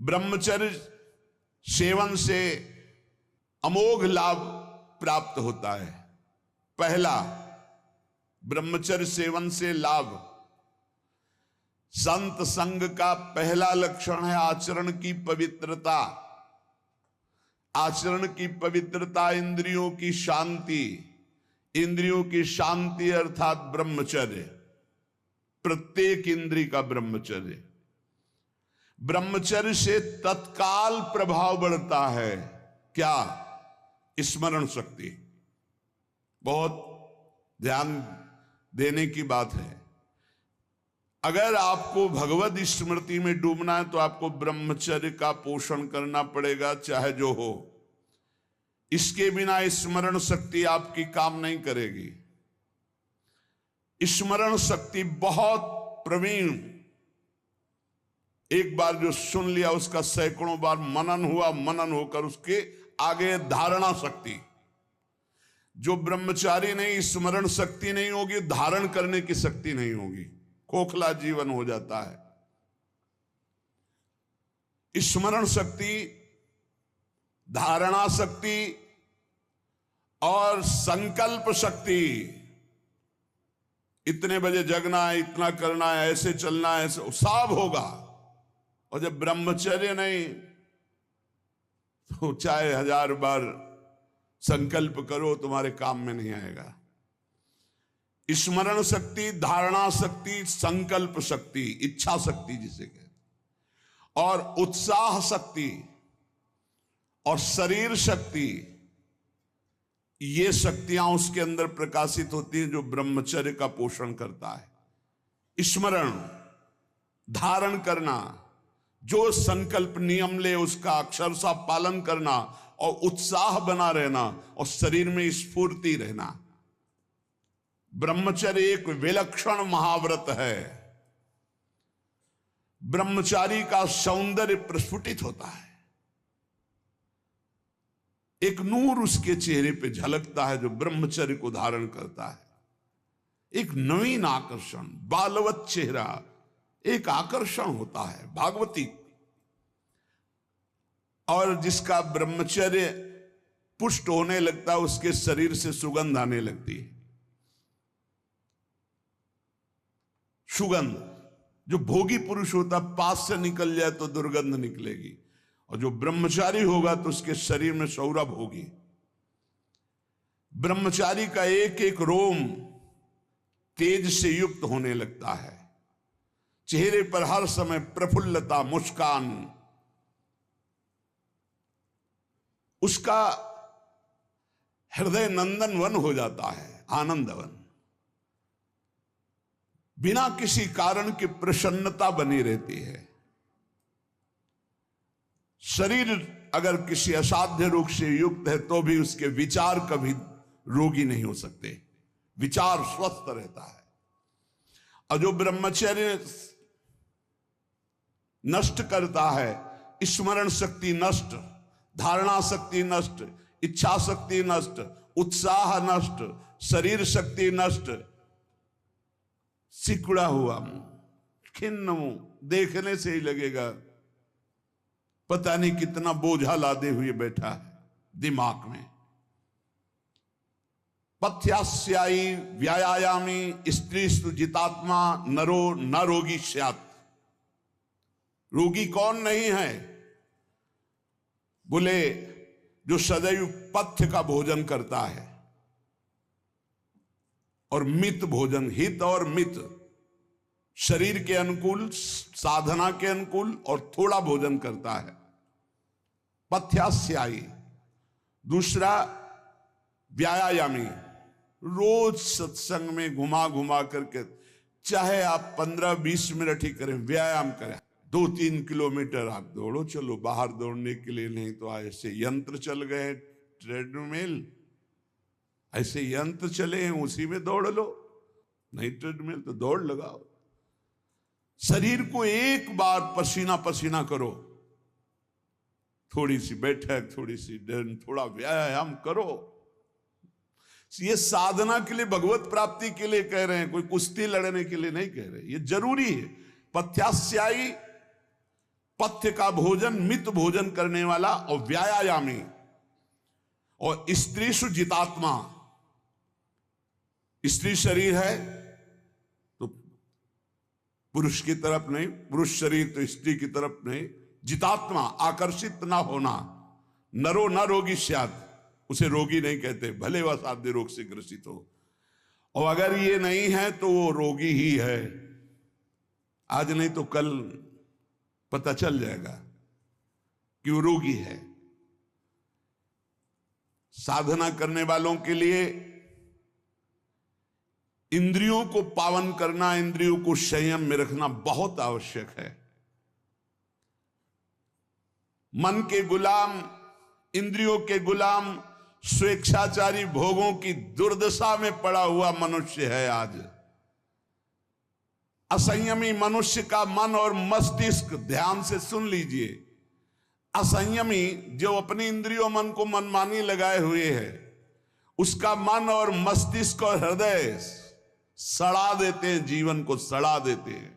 ब्रह्मचर्य सेवन से अमोघ लाभ प्राप्त होता है। पहला, ब्रह्मचर्य सेवन से लाभ, संत संग का पहला लक्षण है आचरण की पवित्रता। आचरण की पवित्रता, इंद्रियों की शांति। इंद्रियों की शांति अर्थात ब्रह्मचर्य, प्रत्येक इंद्रिय का ब्रह्मचर्य। ब्रह्मचर्य से तत्काल प्रभाव बढ़ता है। क्या? स्मरण शक्ति। बहुत ध्यान देने की बात है। अगर आपको भगवत स्मृति में डूबना है तो आपको ब्रह्मचर्य का पोषण करना पड़ेगा, चाहे जो हो। इसके बिना स्मरण शक्ति आपकी काम नहीं करेगी। स्मरण शक्ति बहुत प्रवीण, एक बार जो सुन लिया उसका सैकड़ों बार मनन हुआ, मनन होकर उसके आगे धारणा शक्ति। जो ब्रह्मचारी नहीं, स्मरण शक्ति नहीं होगी, धारण करने की शक्ति नहीं होगी, खोखला जीवन हो जाता है। स्मरण शक्ति, धारणा शक्ति और संकल्प शक्ति। इतने बजे जगना है, इतना करना है, ऐसे चलना है, ऐसे सब होगा। और जब ब्रह्मचर्य नहीं तो चाहे 1000 बार संकल्प करो, तुम्हारे काम में नहीं आएगा। स्मरण शक्ति, धारणा शक्ति, संकल्प शक्ति, इच्छा शक्ति जिसे कहते, और उत्साह शक्ति और शरीर शक्ति, ये शक्तियां उसके अंदर प्रकाशित होती हैं जो ब्रह्मचर्य का पोषण करता है। स्मरण, धारण करना, जो संकल्प नियम ले उसका अक्षरशः पालन करना, और उत्साह बना रहना, और शरीर में स्फूर्ति रहना। ब्रह्मचर्य एक विलक्षण महाव्रत है। ब्रह्मचारी का सौंदर्य प्रस्फुटित होता है। एक नूर उसके चेहरे पे झलकता है जो ब्रह्मचर्य को धारण करता है। एक नवीन आकर्षण, बालवत चेहरा, एक आकर्षण होता है भागवती। और जिसका ब्रह्मचर्य पुष्ट होने लगता है उसके शरीर से सुगंध आने लगती है। सुगंध, जो भोगी पुरुष होता पास से निकल जाए तो दुर्गंध निकलेगी, और जो ब्रह्मचारी होगा तो उसके शरीर में सौरभ होगी। ब्रह्मचारी का एक एक रोम तेज से युक्त होने लगता है। चेहरे पर हर समय प्रफुल्लता, मुस्कान, उसका हृदय नंदन वन हो जाता है, आनंदवन। बिना किसी कारण की प्रसन्नता बनी रहती है। शरीर अगर किसी असाध्य रोग से युक्त है तो भी उसके विचार कभी रोगी नहीं हो सकते, विचार स्वस्थ रहता है। और जो ब्रह्मचर्य नष्ट करता है, स्मरण शक्ति नष्ट, धारणा शक्ति नष्ट, इच्छा शक्ति नष्ट, उत्साह नष्ट, शरीर शक्ति नष्ट, सिकुड़ा हुआ मुंह, खिन्न मुंह, देखने से ही लगेगा पता नहीं कितना बोझा लादे हुए बैठा है दिमाग में। पथ्यास्यायी व्यायामी स्त्रीस्तु जितात्मा नरो न रोगी स्यात्। रोगी कौन नहीं है? बोले जो सदैव पथ्य का भोजन करता है और मित भोजन, हित और मित, शरीर के अनुकूल, साधना के अनुकूल और थोड़ा भोजन करता है, पथ्यास्यायी। दूसरा व्यायामी, रोज सत्संग में घुमा घुमा करके, चाहे आप 15-20 मिनट ही करें, व्यायाम करें। 2-3 किलोमीटर आप दौड़ो, चलो बाहर दौड़ने के लिए, नहीं तो ऐसे यंत्र चल गए, ट्रेडमिल, ऐसे यंत्र चले हैं, उसी में दौड़ लो। नहीं ट्रेडमिल तो दौड़ लगाओ। शरीर को एक बार पसीना पसीना करो, थोड़ी सी बैठक, थोड़ी सी डर, थोड़ा व्यायाम करो। ये साधना के लिए, भगवत प्राप्ति के लिए कह रहे हैं, कोई कुश्ती लड़ने के लिए नहीं कह रहे। ये जरूरी है। पथ्यास्यायी पथ्य का भोजन, मित भोजन करने वाला और व्यायामी, और स्त्रीषु जितात्मा। स्त्री शरीर है तो पुरुष की तरफ नहीं, पुरुष शरीर तो स्त्री की तरफ नहीं। जितात्मा, आकर्षित ना होना। नरो न रोगी स्यात्, उसे रोगी नहीं कहते, भले वह साध्य रोग से ग्रसित हो। और अगर ये नहीं है तो वो रोगी ही है। आज नहीं तो कल पता चल जाएगा कि वो रोगी है। साधना करने वालों के लिए इंद्रियों को पावन करना, इंद्रियों को संयम में रखना बहुत आवश्यक है। मन के गुलाम, इंद्रियों के गुलाम, स्वेच्छाचारी भोगों की दुर्दशा में पड़ा हुआ मनुष्य है आज। असंयमी मनुष्य का मन और मस्तिष्क, ध्यान से सुन लीजिए, असंयमी जो अपनी इंद्रियों मन को मनमानी लगाए हुए है, उसका मन और मस्तिष्क और हृदय सड़ा देते हैं, जीवन को सड़ा देते हैं।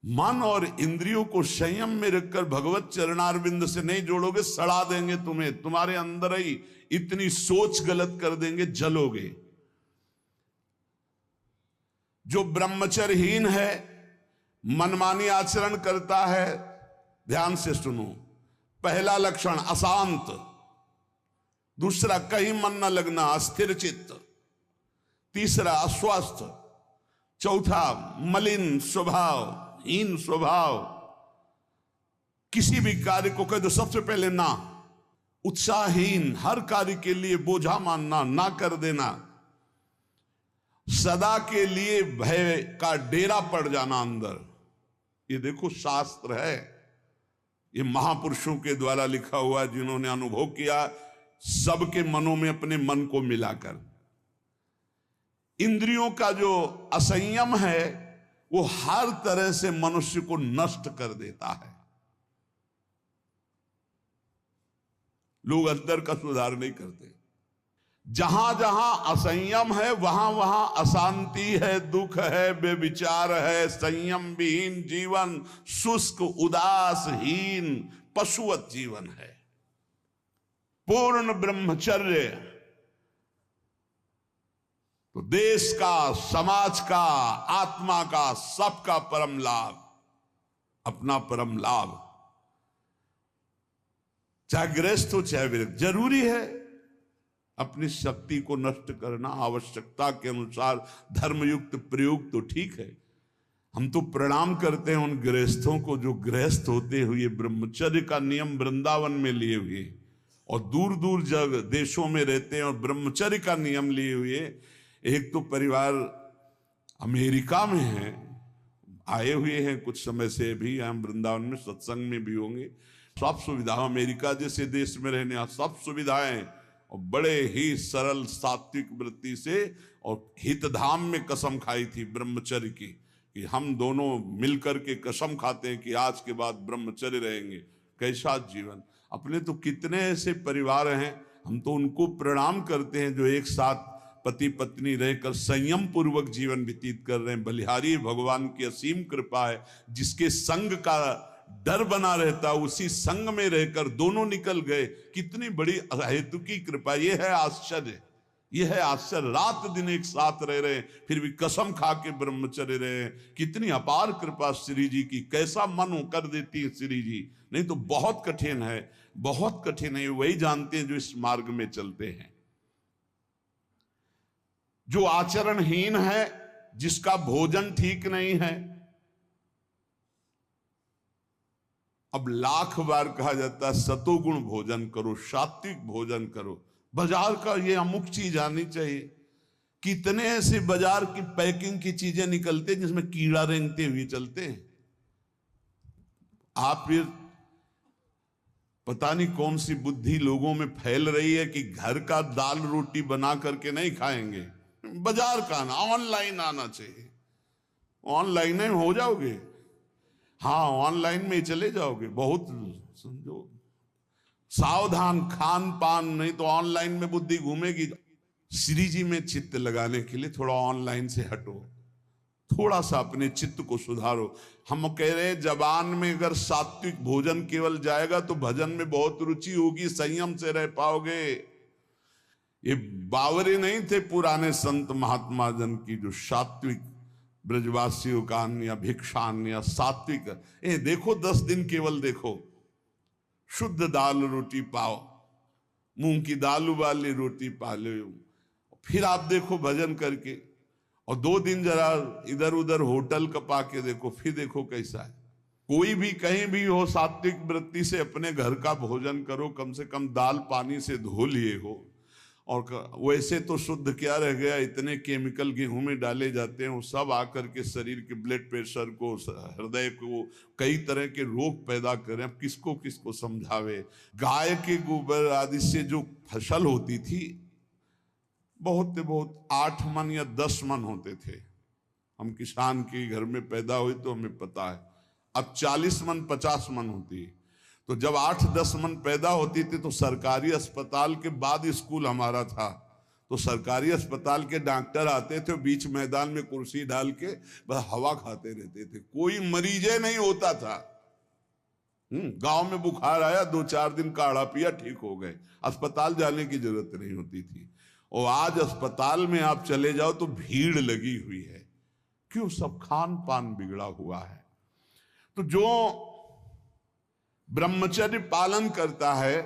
मन और इंद्रियों को संयम में रखकर भगवत चरणारविंद से नहीं जोड़ोगे, सड़ा देंगे तुम्हें। तुम्हारे अंदर ही इतनी सोच गलत कर देंगे, जलोगे। जो ब्रह्मचर्यहीन है, मनमानी आचरण करता है, ध्यान से सुनो। पहला लक्षण अशांत, दूसरा कहीं मन न लगना, अस्थिर चित्त, तीसरा अस्वस्थ, चौथा मलिन स्वभाव, हीन स्वभाव। किसी भी कार्य को कह दो सबसे पहले ना। उत्साहहीन, हर कार्य के लिए बोझा मानना, ना कर देना। सदा के लिए भय का डेरा पड़ जाना अंदर। ये देखो शास्त्र है, ये महापुरुषों के द्वारा लिखा हुआ, जिन्होंने अनुभव किया सबके मनों में अपने मन को मिलाकर। इंद्रियों का जो असंयम है वो हर तरह से मनुष्य को नष्ट कर देता है। लोग अंदर का सुधार नहीं करते। जहां जहां असंयम है वहां वहां अशांति है, दुख है, बेविचार है। संयम विहीन जीवन शुष्क, उदासहीन, पशुवत जीवन है। पूर्ण ब्रह्मचर्य तो देश का, समाज का, आत्मा का, सबका परम लाभ, अपना परम लाभ। चाहे गृहस्थ हो चाहे विरक्त, जरूरी है अपनी शक्ति को नष्ट करना, आवश्यकता के अनुसार धर्मयुक्त प्रयोग तो ठीक है। हम तो प्रणाम करते हैं उन गृहस्थों को जो गृहस्थ होते हुए ब्रह्मचर्य का नियम वृंदावन में लिए हुए और दूर दूर जग देशों में रहते हैं और ब्रह्मचर्य का नियम लिए हुए। एक तो परिवार अमेरिका में है, आए हुए हैं कुछ समय से, भी हम वृंदावन में सत्संग में भी होंगे। सब सुविधा, अमेरिका जैसे देश में रहने सब सुविधाएं, और बड़े ही सरल सात्विक वृत्ति से, और हितधाम में कसम खाई थी ब्रह्मचर्य की कि हम दोनों मिलकर के कसम खाते हैं कि आज के बाद ब्रह्मचर्य रहेंगे। कैसा जीवन! अपने तो कितने ऐसे परिवार हैं, हम तो उनको प्रणाम करते हैं जो एक साथ पति पत्नी रहकर संयम पूर्वक जीवन व्यतीत कर रहे हैं। बलिहारी भगवान की असीम कृपा है, जिसके संग का डर बना रहता उसी संग में रहकर दोनों निकल गए। कितनी बड़ी हेतु की कृपा! ये है आश्चर्य, ये है आश्चर्य। रात दिन एक साथ रह रहे हैं, फिर भी कसम खा के ब्रह्मचर्य रहे हैं। कितनी अपार कृपा श्री जी की! कैसा मन कर देती है श्री जी। नहीं तो बहुत कठिन है, बहुत कठिन है। वही जानते हैं जो इस मार्ग में चलते हैं। जो आचरणहीन है, जिसका भोजन ठीक नहीं है, अब लाख बार कहा जाता है सतोगुण भोजन करो, सात्विक भोजन करो। बाजार का ये अमुक चीज आनी चाहिए। कितने ऐसे बाजार की पैकिंग की चीजें निकलते हैं जिसमें कीड़ा रेंगते हुए चलते हैं। आप फिर पता नहीं कौन सी बुद्धि लोगों में फैल रही है कि घर का दाल रोटी बना करके नहीं खाएंगे, बाजार का आना, ऑनलाइन आना चाहिए। ऑनलाइन में हो जाओगे, हाँ ऑनलाइन में चले जाओगे। बहुत समझो सावधान, खान पान, नहीं तो ऑनलाइन में बुद्धि घूमेगी। श्री जी में चित्त लगाने के लिए थोड़ा ऑनलाइन से हटो, थोड़ा सा अपने चित्त को सुधारो। हम कह रहे जबान में अगर सात्विक भोजन केवल जाएगा तो भजन में बहुत रुचि होगी, संयम से रह पाओगे। ये बावरे नहीं थे पुराने संत महात्मा जन की जो सात्विक ब्रजवासियों का अन्न या भिक्षान्न या सात्विक, देखो 10 दिन केवल देखो, शुद्ध दाल रोटी पाओ, मूंग की दाल वाली रोटी पा लो, फिर आप देखो भजन करके, और 2 दिन जरा इधर उधर होटल का पाके देखो, फिर देखो कैसा है। कोई भी कहीं भी हो, सात्विक वृत्ति से अपने घर का भोजन करो, कम से कम दाल पानी से धो लिए हो। और वैसे तो शुद्ध क्या रह गया, इतने केमिकल गेहूं में डाले जाते हैं, वो सब आकर के शरीर के ब्लड प्रेशर को, हृदय को, कई तरह के रोग पैदा करें। अब किसको किसको समझावे। गाय के गोबर आदि से जो फसल होती थी, बहुत 8 मन या 10 मन होते थे। हम किसान के घर में पैदा हुए तो हमें पता है। अब 40 मन 50 मन होती है। तो जब 8-10 मन पैदा होती थी तो सरकारी अस्पताल के बाद स्कूल हमारा था, तो सरकारी अस्पताल के डॉक्टर आते थे, बीच मैदान में कुर्सी डाल के बस हवा खाते रहते थे, कोई मरीजे नहीं होता था। गांव में बुखार आया, 2-4 दिन काढ़ा पिया, ठीक हो गए, अस्पताल जाने की जरूरत नहीं होती थी। और आज अस्पताल में आप चले जाओ तो भीड़ लगी हुई है। क्यों? सब खान पान बिगड़ा हुआ है। तो जो ब्रह्मचर्य पालन करता है,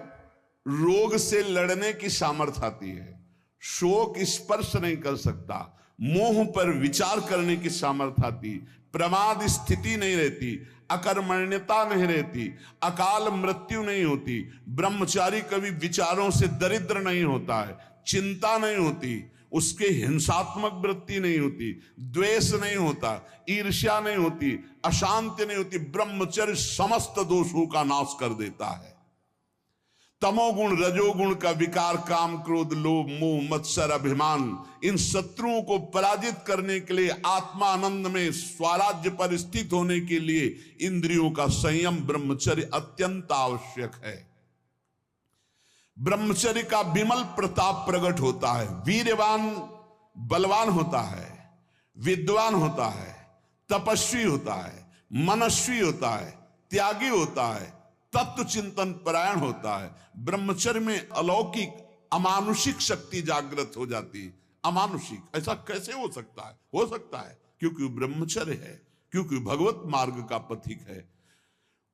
रोग से लड़ने की सामर्थ्य आती है, शोक स्पर्श नहीं कर सकता, मोह पर विचार करने की सामर्थ्य आती, प्रमाद स्थिति नहीं रहती, अकर्मण्यता नहीं रहती, अकाल मृत्यु नहीं होती, ब्रह्मचारी कभी विचारों से दरिद्र नहीं होता है, चिंता नहीं होती, उसके हिंसात्मक वृत्ति नहीं होती, द्वेष नहीं होता, ईर्ष्या नहीं होती, अशांति नहीं होती। ब्रह्मचर्य समस्त दोषों का नाश कर देता है। तमोगुण रजोगुण का विकार, काम क्रोध लोभ मोह मत्सर अभिमान, इन शत्रुओं को पराजित करने के लिए, आत्मानंद में स्वराज्य पर स्थित होने के लिए इंद्रियों का संयम ब्रह्मचर्य अत्यंत आवश्यक है। ब्रह्मचर्य का विमल प्रताप प्रकट होता है। वीरवान बलवान होता है, विद्वान होता है, तपस्वी होता है, मनस्वी होता है, त्यागी होता है, तत्व चिंतन परायण होता है। ब्रह्मचर्य में अलौकिक अमानुषिक शक्ति जागृत हो जाती है। अमानुषिक ऐसा कैसे हो सकता है? हो सकता है क्योंकि ब्रह्मचर्य है, क्योंकि भगवत मार्ग का पथिक है।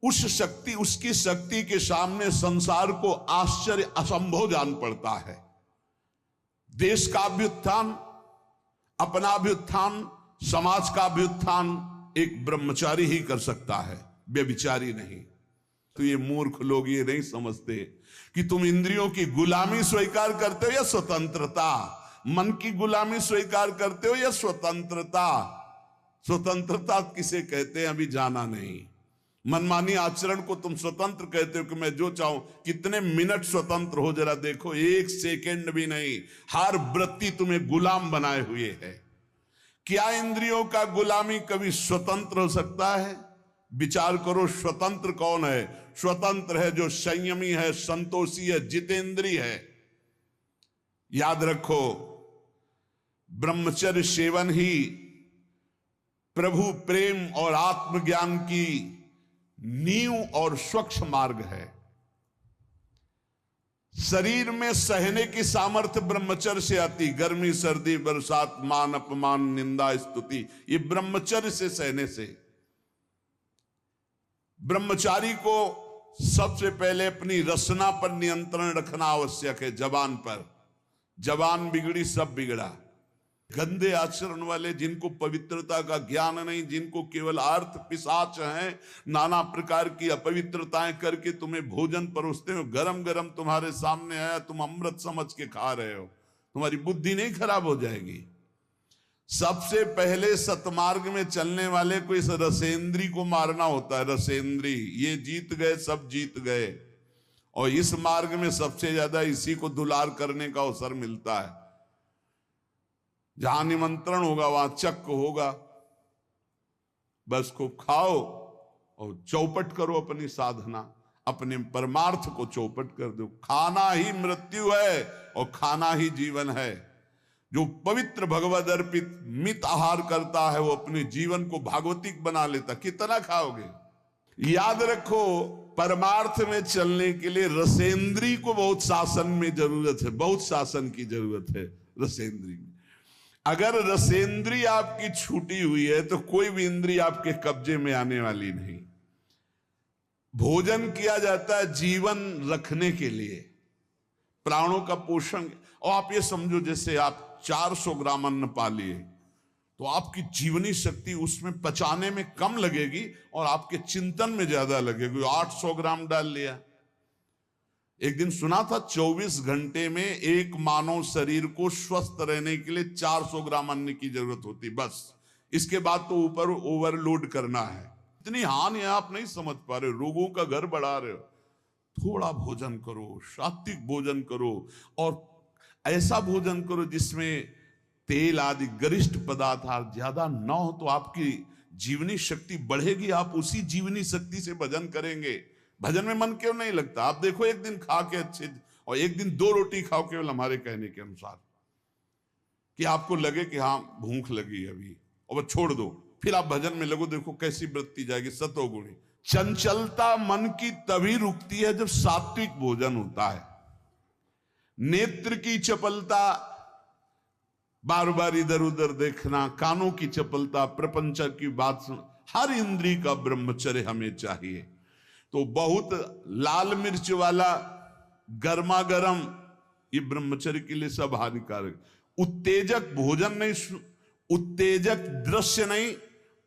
उस शक्ति, उसकी शक्ति के सामने संसार को आश्चर्य असंभव जान पड़ता है। देश का अभ्युत्थान, अपना अभ्युत्थान, समाज का अभ्युत्थान एक ब्रह्मचारी ही कर सकता है, व्यभिचारी नहीं। तो ये मूर्ख लोग ये नहीं समझते कि तुम इंद्रियों की गुलामी स्वीकार करते हो या स्वतंत्रता, मन की गुलामी स्वीकार करते हो या स्वतंत्रता। स्वतंत्रता किसे कहते हैं अभी जाना नहीं। मनमानी आचरण को तुम स्वतंत्र कहते हो कि मैं जो चाहूं। कितने मिनट स्वतंत्र हो जरा देखो, 1 सेकेंड भी नहीं। हर वृत्ति तुम्हें गुलाम बनाए हुए है। क्या इंद्रियों का गुलामी कभी स्वतंत्र हो सकता है? विचार करो, स्वतंत्र कौन है? स्वतंत्र है जो संयमी है, संतोषी है, जितेंद्रिय है। याद रखो, ब्रह्मचर्य सेवन ही प्रभु प्रेम और आत्मज्ञान की नींव और स्वच्छ मार्ग है। शरीर में सहने की सामर्थ्य ब्रह्मचर्य से आती। गर्मी सर्दी बरसात मान अपमान निंदा स्तुति, ये ब्रह्मचर्य से सहने से। ब्रह्मचारी को सबसे पहले अपनी रसना पर नियंत्रण रखना आवश्यक है। जबान पर, जबान बिगड़ी सब बिगड़ा। गंदे आचरण वाले, जिनको पवित्रता का ज्ञान नहीं, जिनको केवल अर्थ पिशाच हैं, नाना प्रकार की अपवित्रताएं करके तुम्हें भोजन परोसते हो, गरम गरम तुम्हारे सामने आया, तुम अमृत समझ के खा रहे हो, तुम्हारी बुद्धि नहीं खराब हो जाएगी? सबसे पहले सतमार्ग में चलने वाले को इस रसेंद्री को मारना होता है। रसेंद्री, ये जीत गए, सब जीत गए। और इस मार्ग में सबसे ज्यादा इसी को दुलार करने का अवसर मिलता है। जहां निमंत्रण होगा वहां चक्क होगा। बस खूब खाओ और चौपट करो अपनी साधना, अपने परमार्थ को चौपट कर दो। खाना ही मृत्यु है और खाना ही जीवन है। जो पवित्र भगवद अर्पित मित आहार करता है वो अपने जीवन को भागवतिक बना लेता। कितना खाओगे? याद रखो, परमार्थ में चलने के लिए रसेंद्री को बहुत शासन में जरूरत है, बहुत शासन की जरूरत है रसेंद्री में। अगर रसेंद्री आपकी छूटी हुई है तो कोई भी इंद्री आपके कब्जे में आने वाली नहीं। भोजन किया जाता है जीवन रखने के लिए, प्राणों का पोषण। और आप ये समझो जैसे आप 400 ग्राम अन्न पा लिए तो आपकी जीवनी शक्ति उसमें पचाने में कम लगेगी और आपके चिंतन में ज्यादा लगेगी। 800 ग्राम डाल लिया। एक दिन सुना था 24 घंटे में एक मानव शरीर को स्वस्थ रहने के लिए 400 ग्राम अन्न की जरूरत होती, बस। इसके बाद तो ऊपर ओवरलोड करना है। इतनी हानि है, आप नहीं समझ पा रहे, रोगों का घर बढ़ा रहे हो। थोड़ा भोजन करो, सात्विक भोजन करो, और ऐसा भोजन करो जिसमें तेल आदि गरिष्ठ पदार्थ ज्यादा न हो, तो आपकी जीवनी शक्ति बढ़ेगी। आप उसी जीवनी शक्ति से भजन करेंगे। भजन में मन क्यों नहीं लगता? आप देखो, एक दिन खा के अच्छे, और एक दिन 2 रोटी खाओ केवल हमारे कहने के अनुसार, कि आपको लगे कि हाँ भूख लगी अभी, और वह छोड़ दो, फिर आप भजन में लगो, देखो कैसी वृत्ति जाएगी, सतोगुणी। चंचलता मन की तभी रुकती है जब सात्विक भोजन होता है। नेत्र की चपलता, बार बार इधर उधर देखना, कानों की चपलता, प्रपंच की बात सुन, हर इंद्री का ब्रह्मचर्य हमें चाहिए। तो बहुत लाल मिर्च वाला गर्मा गर्म, ये ब्रह्मचर्य के लिए सब हानिकारक। उत्तेजक भोजन नहीं, उत्तेजक दृश्य नहीं,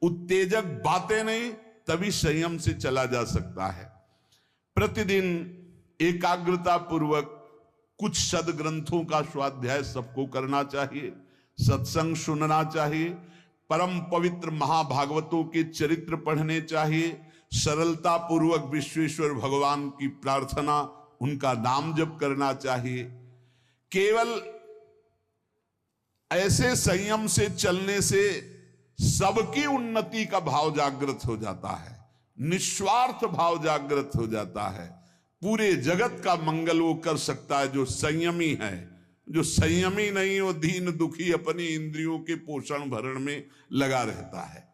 उत्तेजक बातें नहीं, तभी संयम से चला जा सकता है। प्रतिदिन एकाग्रता पूर्वक कुछ सदग्रंथों का स्वाध्याय सबको करना चाहिए, सत्संग सुनना चाहिए, परम पवित्र महाभागवतों के चरित्र पढ़ने चाहिए, सरलता पूर्वक विश्वेश्वर भगवान की प्रार्थना, उनका नाम जप करना चाहिए। केवल ऐसे संयम से चलने से सबकी उन्नति का भाव जागृत हो जाता है, निस्वार्थ भाव जागृत हो जाता है। पूरे जगत का मंगल वो कर सकता है जो संयमी है। जो संयमी नहीं, वो दीन दुखी अपनी इंद्रियों के पोषण भरण में लगा रहता है।